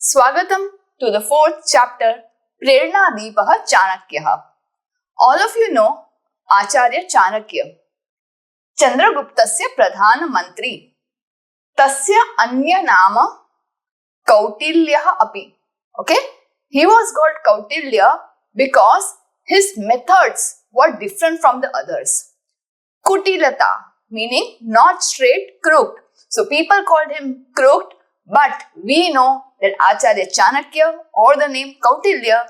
Swagatam to the fourth chapter, Prernadeepah Chanakyah. All of you know Acharya Chanakya, Chandraguptasya Pradhana Mantri. Tasya Anya Nama Kautilyah api. Okay? He was called Kautilya because his methods were different from the others. Kutilata, meaning not straight, crooked. So people called him crooked, but we know that Acharya Chanakya or the name Kautilya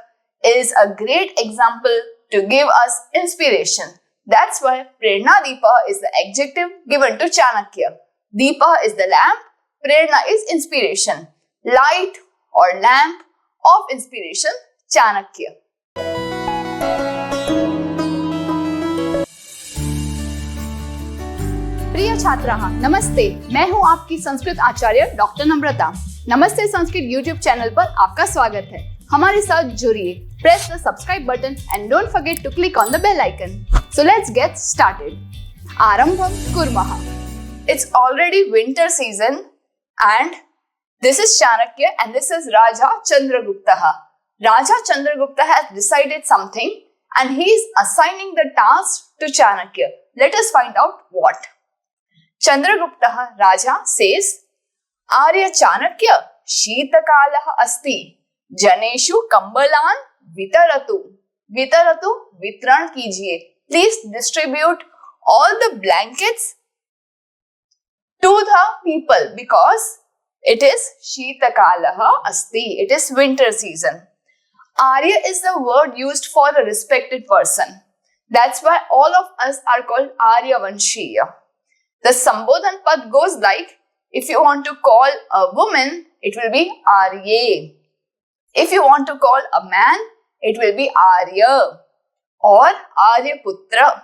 is a great example to give us inspiration. That's why Prernadeepa is the adjective given to Chanakya. Deepa is the lamp, Prerna is inspiration, light or lamp of inspiration, Chanakya. प्रिय छात्राः नमस्ते, मैं हूं आपकी संस्कृत आचार्य doctor नम्रता। नमस्ते Sanskrit YouTube channel पर आपका स्वागत है। हमारे साथ जुड़िए, press the subscribe button and don't forget to click on the bell icon. So let's get started. आरंभम कुर्मः। It's already winter season and this is Chanakya and this is Raja Chandragupta. Raja Chandragupta has decided something and he is assigning the task to Chanakya. Let us find out what. Chandragupta Raja says, Arya Chanakya Sheetakalah asti Janeshu Kambalan Vitaratu. Vitaratu Vitran kijiye. Please distribute all the blankets to the people because it is Sheetakalah asti. It is winter season. Arya is the word used for a respected person. That's why all of us are called Aryavanshiya. The Sambodhan Pad goes like, if you want to call a woman, it will be Arye. If you want to call a man, it will be Arya or Aryaputra.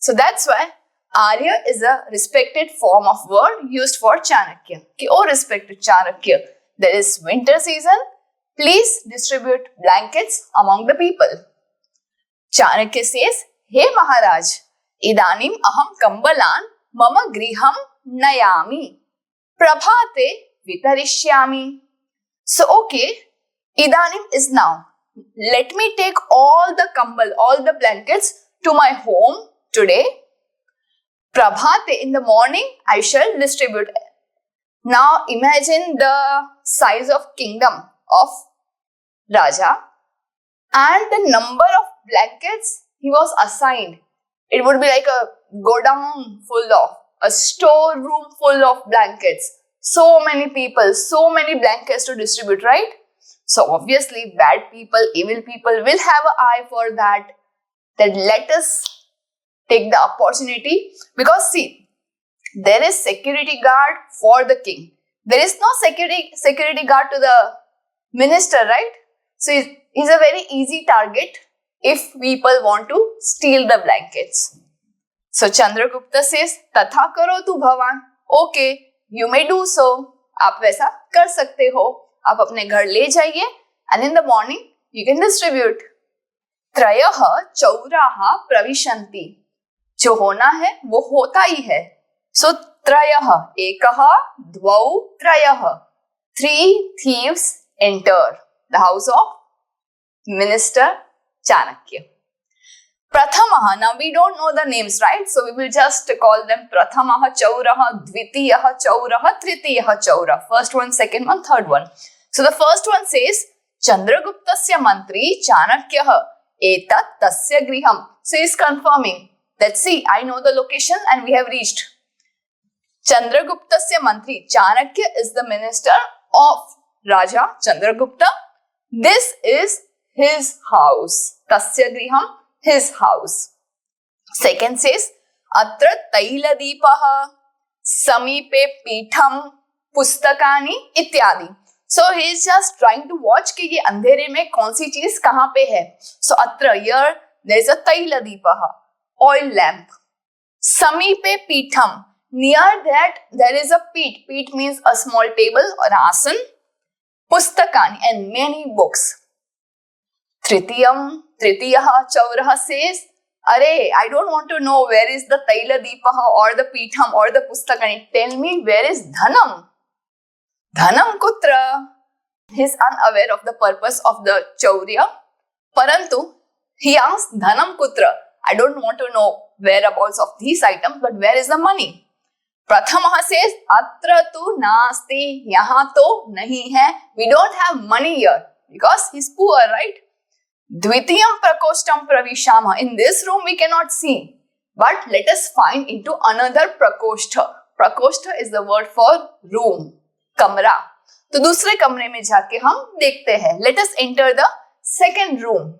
So that's why Arya is a respected form of word used for Chanakya. Ki, oh respected Chanakya, there is winter season. Please distribute blankets among the people. Chanakya says, Hey Maharaj, idanim aham kambalan mama griham nayami prabhate vitarishyami. So okay, idanim is now. Let me take all the kambal, all the blankets to my home today. Prabhate, in the morning, I shall distribute. Now imagine the size of kingdom of Raja and the number of blankets he was assigned. It would be like a godown full of, a storeroom full of blankets. So many people, so many blankets to distribute, right? So obviously bad people, evil people will have an eye for that. Then let us take the opportunity because see, there is security guard for the king. There is no security guard to the minister, right? So he's a very easy target if people want to steal the blankets. So Chandragupta says, Tatha karo tu bhavan. Okay, you may do so. आप वैसा कर सकते हो. आप अपने घर ले जाइए and in the morning you can distribute. त्रयः चौराः प्रविशन्ति. जो होना है वो होता ही है. So त्रयः एकः द्वौ त्रयः. 3 thieves enter the house of Minister Chanakya. Prathamah, now we don't know the names, right? So we will just call them Prathamah Chauraha, Dvitiyah Chauraha, Tritiyah Chaura. First one, second one, third one. So the first one says, Chandraguptasya Mantri Chanakyah Etat Tasya Griham. So he is confirming that see, I know the location and we have reached. Chandraguptasya Mantri, Chanakya is the minister of Raja Chandragupta. This is his house. Tasya Griham, his house. Second says, Atra Tailadipaha Samipe Pitham Pustakani Ityadi. So he is just trying to watch कि ये अंधेरे में कौन सी चीज कहाँ पे है. So Atra, here there is a Tailadipaha, oil lamp. Samipe Pitham, near that there is a peeth. Peeth means a small table or asan. Pustakani, and many books. Tritiyam, Tritiyaha Chauraha says, Arey, I don't want to know where is the Tailadipaha or the Pitham or the Pustakani. Tell me where is Dhanam. Dhanam Kutra. He is unaware of the purpose of the chaurya. Parantu, he asks, Dhanam kutra? I don't want to know whereabouts of these items, but where is the money? Prathamah says, Atra tu nasti, yahan to nahi hai. We don't have money here because he's poor, right? Dvitiyam prakoshtam pravishama. In this room we cannot see. But let us find into another prakoshta. Prakoshta is the word for room, kamra. तो दूसरे कमरे में जाके हम देखते हैं. Let us enter the second room.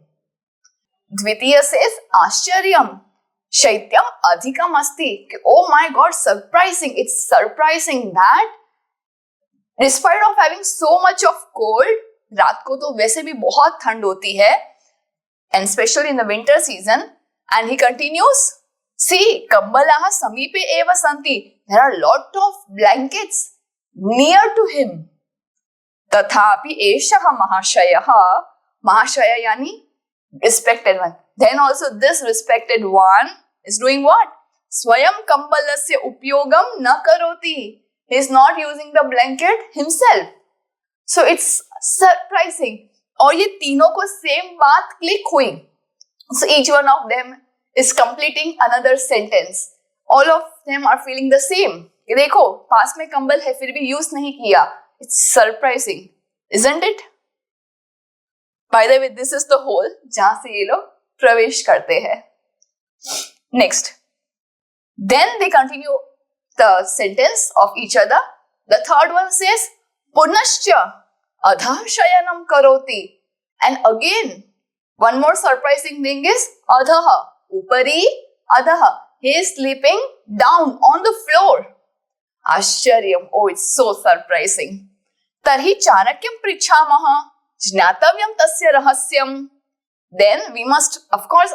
द्वितीय says आश्चर्यम शैत्यम अधिकम अस्ति. Oh my God, surprising. It's surprising that despite of having so much of cold, रात को तो वैसे भी बहुत ठंड होती है, and especially in the winter season. And he continues, see, kambalaha samipe eva santi. There are a lot of blankets near to him. Tathapi eshaha mahashayaha. Mahashaya yani respected one. Then also this respected one is doing what? Swayam kambalasya upyogam na karoti. He is not using the blanket himself. So it's surprising. और ये तीनों को same बात click हुई. So each one of them is completing another sentence. All of them are feeling the same. ये देखो, पास में कंबल है फिर भी यूज नहीं किया. It's surprising, isn't it? By the way, this is the hole जहां से ये लोग प्रवेश करते हैं. Next. Then they continue the sentence of each other. The third one says, Punascha adha shayanam karoti. And again, one more surprising thing is adhaha. Upari adhaha. He is sleeping down on the floor. Ashcharyam. Oh, it's so surprising. Tarhi chanakyam prichhamaha. Jnatavyam tasya rahasyam. Then we must, of course,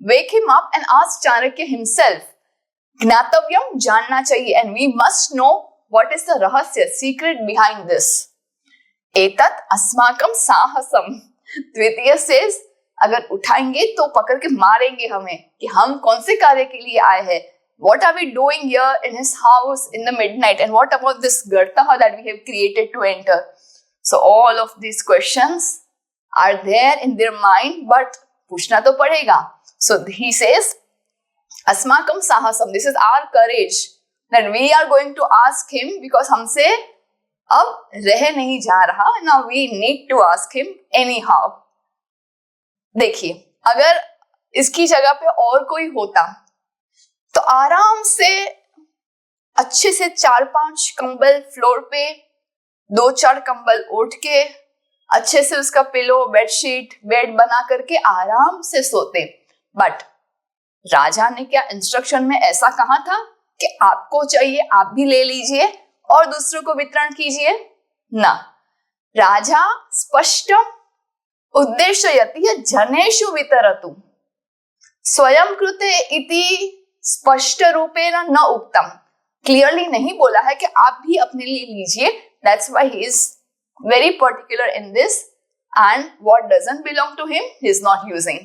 wake him up and ask Chanakya himself. Gnatavyam janna chahiye. And we must know what is the rahasya, secret behind this. Etat asmakam sahasam. द्वितीय says, अगर उठाएंगे तो पकड़ के मारेंगे हमें कि हम कौन से कार्य के लिए आए हैं. What are we doing here in his house in the midnight? And what about this gartaha that we have created to enter? So all of these questions are there in their mind, but पूछना तो पड़ेगा. So he says, asmakam sahasam. This is our courage that we are going to ask him because हमसे अब रह नहीं जा रहा. Now we need to ask him anyhow. देखिए, अगर इसकी जगह पे और कोई होता तो आराम से अच्छे से 4-5 कंबल फ्लोर पे 2-4 कंबल ओढ़ के अच्छे से उसका पिलो, बेडशीट, बेड बना करके आराम से सोते. बट राजा ने क्या इंस्ट्रक्शन में ऐसा कहा था कि आपको चाहिए आप भी ले लीजिए और दूसरों को वितरण कीजिए? ना. राजा स्पष्ट उद्देश्ययति जनेषु वितरतु. स्वयं कृते इति स्पष्ट रूपेण न उक्तम. क्लियरली नहीं बोला है कि आप भी अपने लिए लीजिए. That's why he is very particular in this, and what doesn't belong to him he is not using.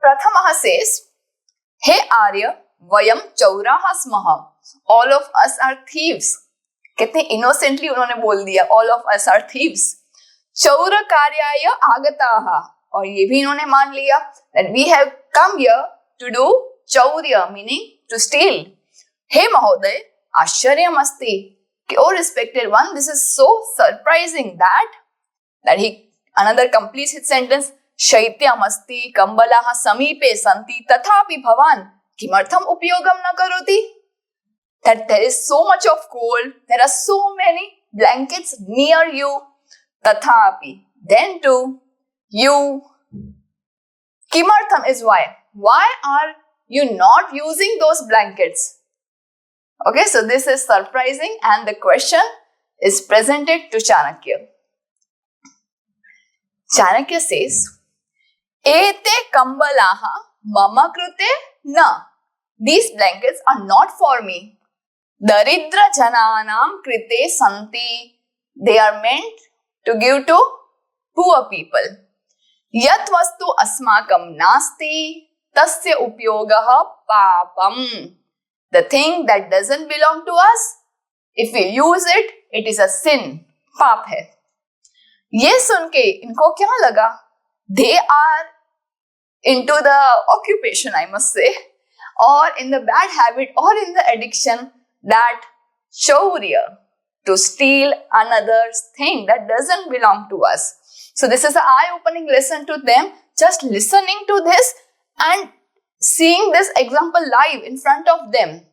Prathamah says, Hey Arya, vayam chauraha smaha. All of us are thieves. कितने इनोसेंटली उन्होंने बोल दिया, all of us are thieves. चौर कार्याय आगताः. और ये भी इन्होंने मान लिया that we have come here to do chaurya, meaning to steal. हे महोदय, आश्चर्यम अस्ति. Oh respected one, this is so surprising that he another completes his sentence. शैत्यम अस्ति कंबलाः समीपे सन्ति तथापि भवान् किमर्थम उपयोगम न करोति? That there is so much of cold, there are so many blankets near you. Tathapi, then too, you. Kimartham is why. Why are you not using those blankets? Okay, so this is surprising and the question is presented to Chanakya. Chanakya says, Ete kambalaha mama krute na. These blankets are not for me. Daridra jananam krite santi. They are meant to give to poor people. Yat vastu asmakam nasti tasya upyogaha papam. The thing that doesn't belong to us, if we use it, it is a sin. Paap hai. ये सुन के इनको क्या लगा? They are into the occupation, I must say, or in the bad habit or in the addiction, that chaurya, to steal another's thing that doesn't belong to us. So this is an eye-opening lesson to them. Just listening to this and seeing this example live in front of them.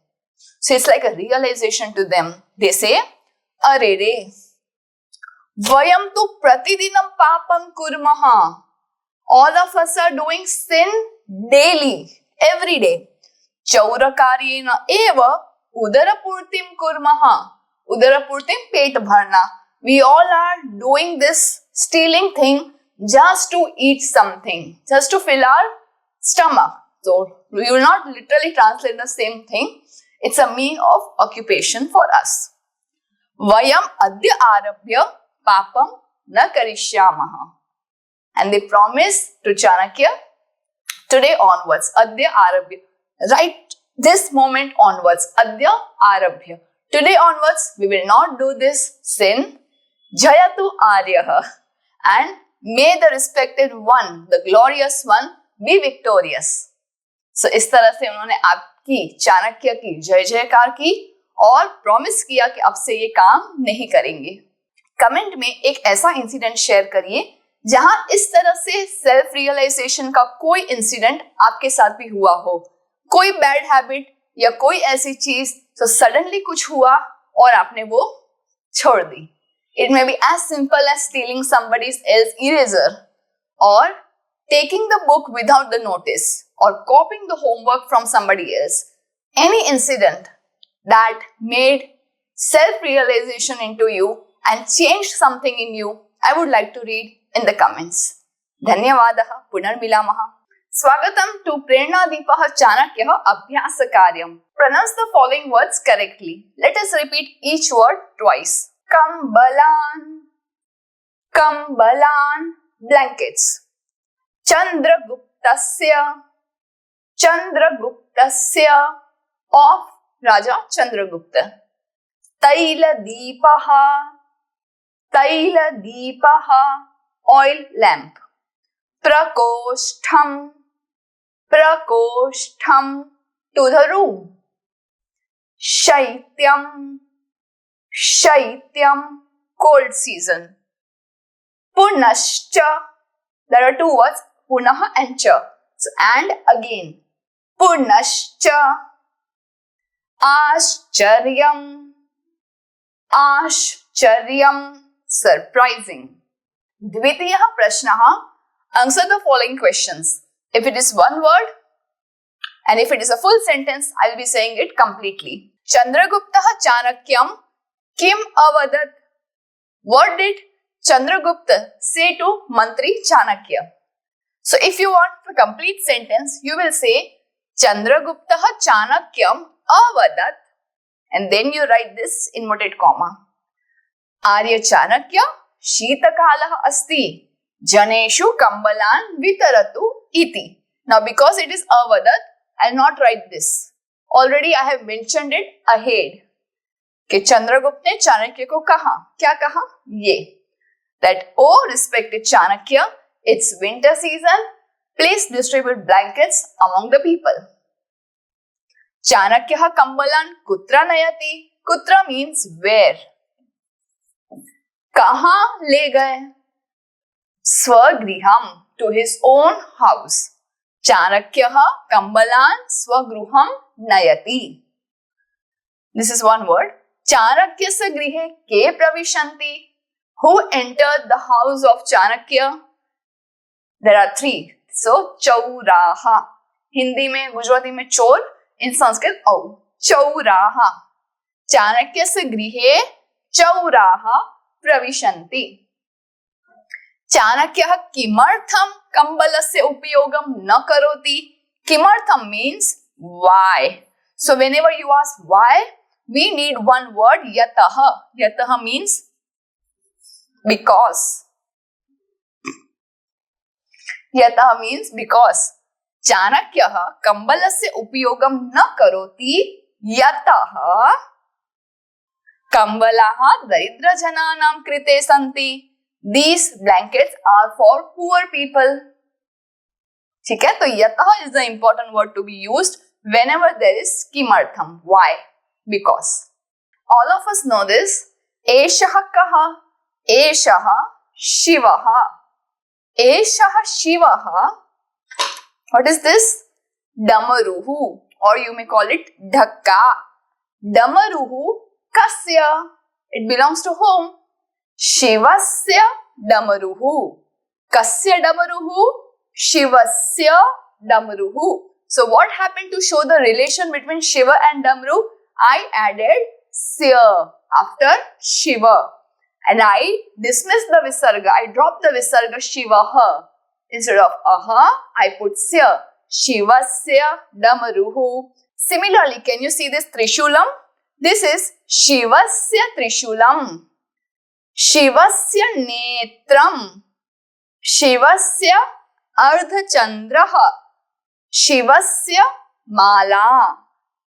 So it's like a realization to them. They say, "Are re, vayam tu pratidinam papam kurmaha." All of us are doing sin daily, every day. Chaurakaryena eva udarapurtim kurmaha. Udarapurtim pet bharna. We all are doing this stealing thing just to eat something, just to fill our stomach. So we will not literally translate the same thing. It's a mean of occupation for us. Vayam adya arabhya papam na karishyamaha. And they promise to Chanakya, today onwards, adya arabhya. Right this moment onwards, adya arabhya. Today onwards, we will not do this sin. Jayatu aryaha. And may the respected one, the glorious one, be victorious. So इस तरह से उन्होंने आपकी चाणक्य की जय जयकार की और प्रॉमिस किया कि अब से ये काम नहीं करेंगे. कमेंट में एक ऐसा इंसिडेंट शेयर करिए जहां इस तरह से सेल्फ रियलाइजेशन का कोई इंसिडेंट आपके साथ भी हुआ हो. कोई बैड हैबिट या कोई ऐसी चीज तो सडनली कुछ हुआ और आपने वो छोड़ दी. It may be as simple as stealing somebody else's eraser, or taking the book without the notice, or copying the homework from somebody else. Any incident that made self-realization into you and changed something in you, I would like to read in the comments. Dhanyavadaha punarmilamaha. Swagatam to Prernadeepah Chanakyah Abhyasakaryam. Pronounce the following words correctly. Let us repeat each word twice. Kambalan, Kambalan, blankets. Chandraguptasya, Chandraguptasya, of Raja Chandragupta. Taila Deepaha, oil lamp. Prakoshtham, Prakoshtham, to the room. Shaityam, Shaityam, cold season. Punascha, there are two words, Punaha and Cha. So, and again. Punascha. Ashcharyam, Ashcharyam, surprising. Dvitiyaha prashnaha, answer the following questions. If it is one word and if it is a full sentence, I will be saying it completely. Chandraguptaha Chanakyam Kim avadat. What did Chandragupta say to Mantri Chanakya? So if you want the complete sentence, you will say Chandraguptaha Chanakyam avadat, and then you write this inverted comma. Arya Chanakya Shitakalah asti Janeshu Kambalan Vitaratu iti. Now because it is avadat, I will not write this. Already I have mentioned it ahead. कि चंद्रगुप्त ने चाणक्य को कहा, क्या कहा? ये, that oh respected Chanakya, it's winter season, please distribute blankets among the people. Chanakyah kambalan kutra nayati. Kutra means where. कहाँ ले गए? स्वगृहम, to his own house. Chanakyah kambalan swagruham nayati. This is one word. Chanakyasya grihe ke pravishanti. Who entered the house of Chanakya? There are three. So, chauraha. Hindi में, गुजराती में चोर, in Sanskrit औ. Chauraha. Chanakyasya grihe chauraha pravishanti. Chanakyah kimartham kambalasya upyogam na karoti. Kimartham means why. So, whenever you ask why, we need one word, yataha. Yataha means because. Yataha means because. Chanakyah kambalasya upyogam na karoti yataha kambalaha daridra jananam krite santi. These blankets are for poor people. ठीक है, तो यतः is the important word to be used whenever there is किमर्थम. Why? Because. All of us know this. एषः कः? एषः शिवः. एषः शिवः. What is this? Damaruhu, or you may call it dhakka. Damaruhu kasya? It belongs to whom? Shivasya damaruhu. Kasya damaruhu? Shivasya damaruhu. So what happened to show the relation between Shiva and Damaru? I added sya after Shiva. And I dismissed the visarga. I dropped the visarga Shivaha. Instead of aha, I put sya. Shivasya damaruhu. Similarly, can you see this Trishulam? This is Shivasya Trishulam. Shivasya netram. Shivasya ardhachandraha. Shivasya mala.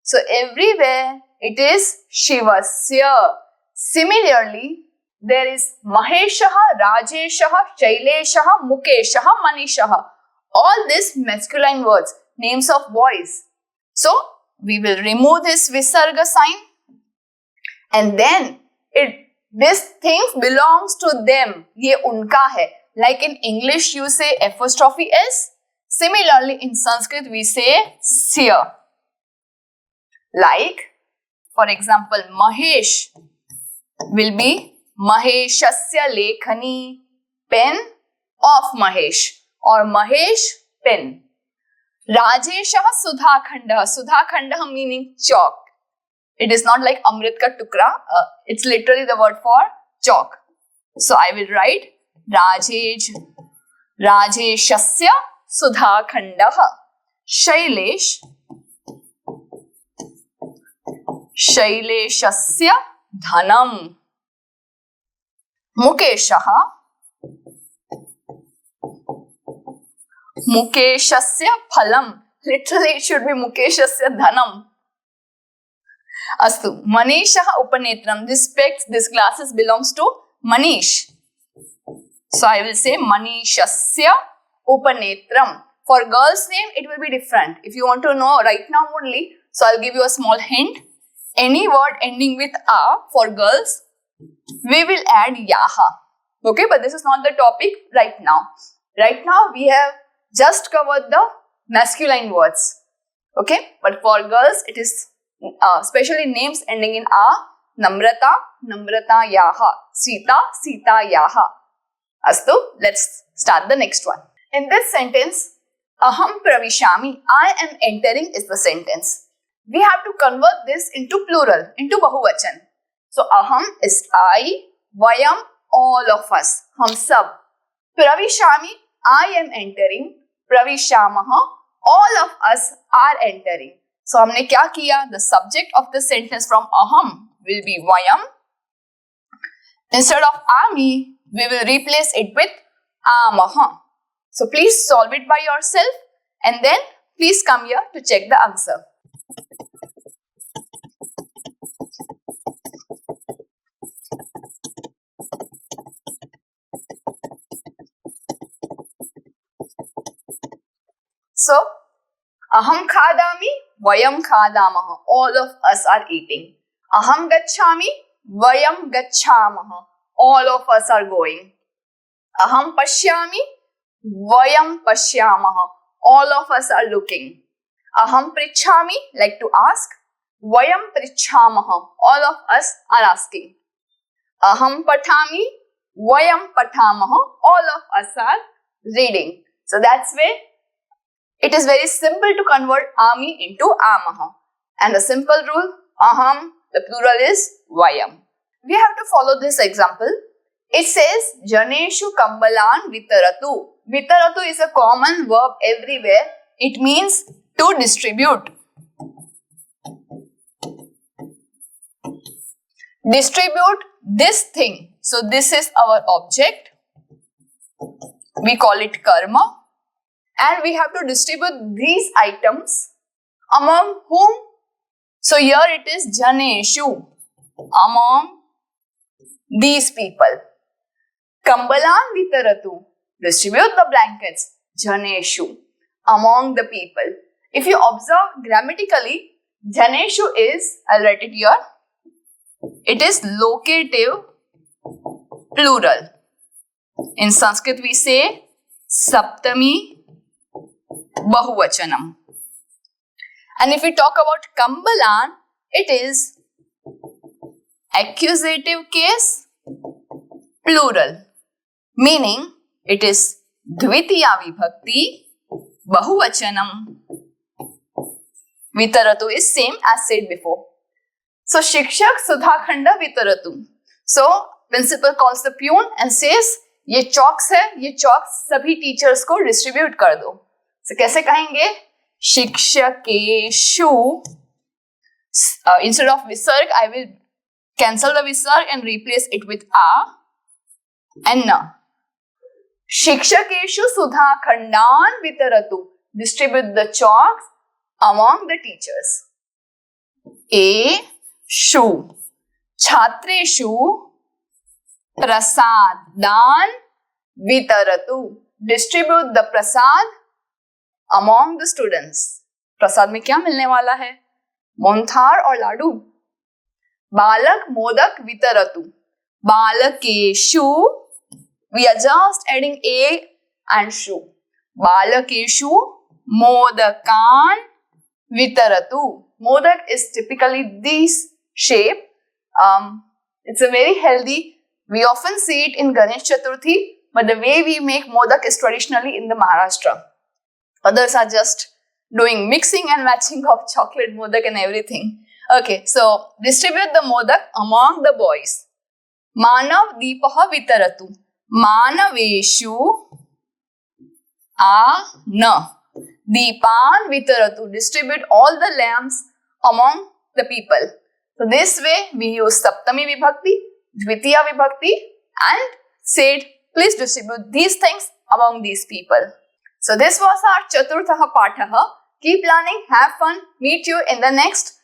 So everywhere it is Shivasya. Similarly, there is Maheshaha, Rajeshaha, Shaileshaha, Mukeshaha, Manishaha. All these masculine words, names of boys. So we will remove this visarga sign, and then this thing belongs to them. ये उनका है. Like in English you say apostrophe s. Similarly in Sanskrit we say sya. Like for example, Mahesh will be Maheshasya lekhani, pen of Mahesh, or Mahesh pen. Rajeshah Sudhakhandah. Sudhakhandah meaning chalk. It is not like Amrit ka tukra. It's literally the word for chalk. So I will write Rajeshasya Sudhakhandah. Shaileshasya dhanam. Mukeshasya phalam. Literally it should be Mukeshasya dhanam. Astu. Manishaha upanetram. This glasses belongs to Manish. So I will say Manishasya upanetram. For girls' name it will be different. If you want to know right now only, so I'll give you a small hint. Any word ending with a for girls, we will add yaha. Okay, but this is not the topic right now. Right now we have just covered the masculine words. Okay, but for girls it is especially names ending in a. Namrata, Namrata yaha. Sita, Sita yaha. Astu, let's start the next one. In this sentence, aham pravishami, I am entering is the sentence. We have to convert this into plural, into bahuvachan. So aham is I, vayam all of us, hum sab. Pravishami, I am entering. Pravishamaha, all of us are entering. So हमने क्या किया? The subject of the sentence from aham will be vayam. Instead of ami, we will replace it with amaha. So please solve it by yourself and then please come here to check the answer. So, aham khadami, vayam khadamaha. All of us are eating. Aham gacchami, vayam gacchamaha. All of us are going. Aham pashyami, vayam pashyamaha. All of us are looking. Aham prichhami, like to ask. Vayam prichhamaha. All of us are asking. Aham pathami, vayam pathamaha. All of us are reading. So that's where it is very simple to convert ami into amaha. And the simple rule, aham, the plural is vayam. We have to follow this example. It says, Janeshu kambalan vitaratu. Vitaratu is a common verb everywhere. It means to distribute. Distribute this thing. So this is our object. We call it karma. And we have to distribute these items among whom? So here it is Janeshu. Among these people. Kambalan vitaratu. Distribute the blankets. Janeshu. Among the people. If you observe grammatically, Janeshu is, I'll write it here, it is locative plural. In Sanskrit we say Saptami Bahuvachanam. And if we talk about Kambalan, it is accusative case plural, meaning it is Dvitiya Vibhakti Bahuvachanam. Vitaratu is same as said before. So Shikshak Sudhakhanda Vitaratu. So principal calls the peon and says, ये chalks है, ये chalks सभी teachers को distribute कर दो. So कैसे कहेंगे? शिक्षकेषु. Instead of visarg, I will cancel the visarg and replace it with a and na. Shikshakeshu sudhakhandan vitaratu. Distribute the chalks among the teachers. A shu. Chhatreshu prasadan vitaratu. Distribute the prasad among the students. प्रसाद में क्या मिलने वाला है? मोहनथाल और लाडू. बालक modak वितरतु. बालकेषु, we are just adding a and shu. बालकेषु modakan vitaratu. Modak is typically this shape. It's a very healthy. We often see it in Ganesh Chaturthi, but the way we make modak is traditionally in the Maharashtra. Others are just doing mixing and matching of chocolate modak and everything. Okay, so distribute the modak among the boys. Manav deepaha vitaratu. Manaveshu na. Deepan vitaratu. Distribute all the lamps among the people. So this way we use Saptami Vibhakti, Dvitiya Vibhakti and said please distribute these things among these people. So this was our Chaturthaha Pathaha. Keep learning, have fun, meet you in the next,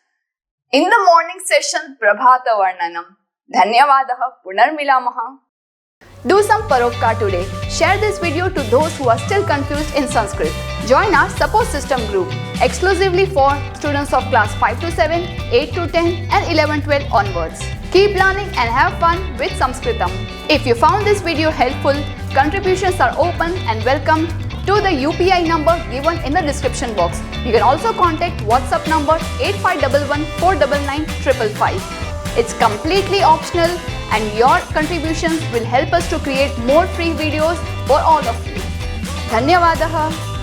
in the morning session, Prabhata Varnanam. Dhanyavadaha, Punarmilamaha. Do some Paropkar today. Share this video to those who are still confused in Sanskrit. Join our support system group exclusively for students of class 5 to 7, 8 to 10 and 11-12 onwards. Keep learning and have fun with Sanskritam. If you found this video helpful, contributions are open and welcome to the UPI number given in the description box. You can also contact WhatsApp number 8511 499 555. It's completely optional and your contributions will help us to create more free videos for all of you. Dhanyavadaha.